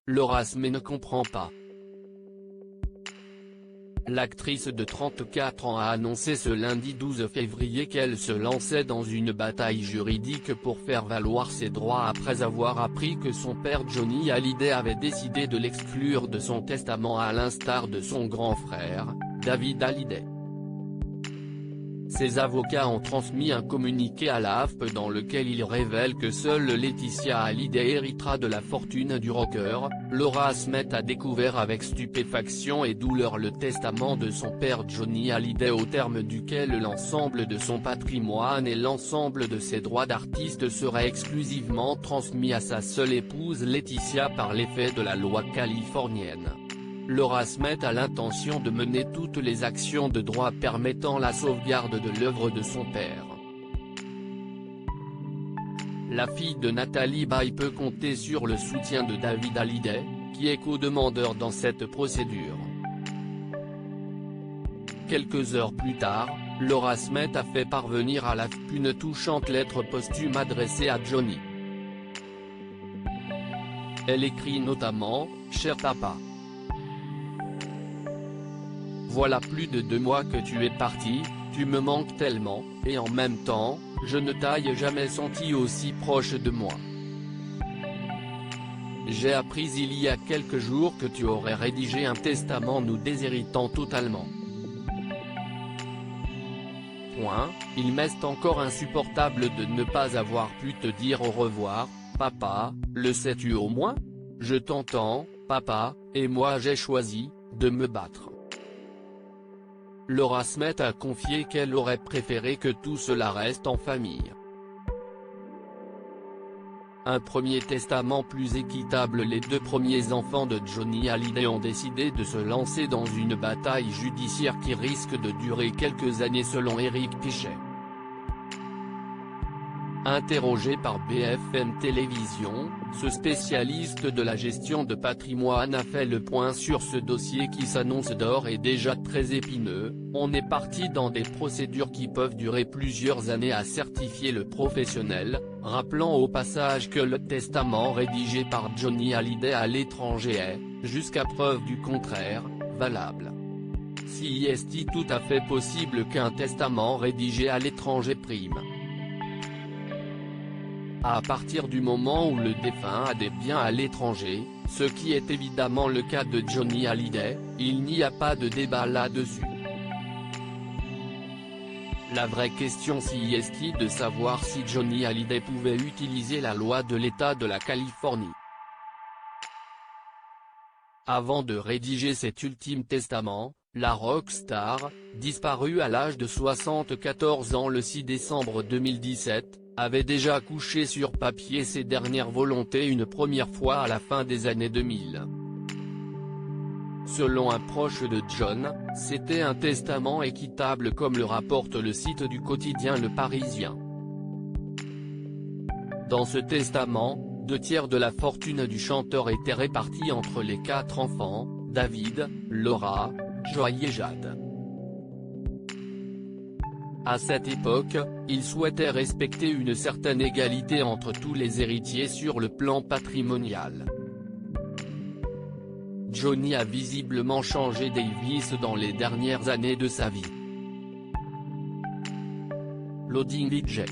Laura ne comprend pas. L'actrice de 34 ans a annoncé ce lundi 12 février qu'elle se lançait dans une bataille juridique pour faire valoir ses droits après avoir appris que son père Johnny Hallyday avait décidé de l'exclure de son testament à l'instar de son grand frère, David Hallyday. Ses avocats ont transmis un communiqué à la AFP dans lequel ils révèlent que seule Laetitia Hallyday héritera de la fortune du rocker. Laura Smet a découvert avec stupéfaction et douleur le testament de son père Johnny Hallyday au terme duquel l'ensemble de son patrimoine et l'ensemble de ses droits d'artiste seraient exclusivement transmis à sa seule épouse Laetitia par l'effet de la loi californienne. Laura Smet a l'intention de mener toutes les actions de droit permettant la sauvegarde de l'œuvre de son père. La fille de Natalie Baye peut compter sur le soutien de David Hallyday, qui est co-demandeur dans cette procédure. Quelques heures plus tard, Laura Smet a fait parvenir à l'AFP une touchante lettre posthume adressée à Johnny. Elle écrit notamment « Cher papa. Voilà plus de 2 mois que tu es parti, tu me manques tellement, et en même temps, je ne t'ai jamais senti aussi proche de moi. J'ai appris il y a quelques jours que tu aurais rédigé un testament nous déshéritant totalement. Il m'est encore insupportable de ne pas avoir pu te dire au revoir, papa, le sais-tu au moins? Je t'entends, papa, et moi j'ai choisi, de me battre. » Laura Smet a confié qu'elle aurait préféré que tout cela reste en famille. Un premier testament plus équitable. Les 2 premiers enfants de Johnny Hallyday ont décidé de se lancer dans une bataille judiciaire qui risque de durer quelques années selon Eric Pichet. Interrogé par BFM Télévisions, ce spécialiste de la gestion de patrimoine a fait le point sur ce dossier qui s'annonce d'ores et déjà très épineux. On est parti dans des procédures qui peuvent durer plusieurs années, a certifié le professionnel, rappelant au passage que le testament rédigé par Johnny Hallyday à l'étranger est, jusqu'à preuve du contraire, valable. Si est-il tout à fait possible qu'un testament rédigé à l'étranger prime. À partir du moment où le défunt a des biens à l'étranger, ce qui est évidemment le cas de Johnny Hallyday, il n'y a pas de débat là-dessus. La vraie question est de savoir si Johnny Hallyday pouvait utiliser la loi de l'État de la Californie. Avant de rédiger cet ultime testament, la rockstar, disparue à l'âge de 74 ans le 6 décembre 2017, avait déjà couché sur papier ses dernières volontés une première fois à la fin des années 2000. Selon un proche de John, c'était un testament équitable comme le rapporte le site du quotidien Le Parisien. Dans ce testament, 2 tiers de la fortune du chanteur étaient répartis entre les 4 enfants, David, Laura, Joy et Jade. À cette époque, il souhaitait respecter une certaine égalité entre tous les héritiers sur le plan patrimonial. Johnny a visiblement changé Davis dans les dernières années de sa vie. Loading DJ.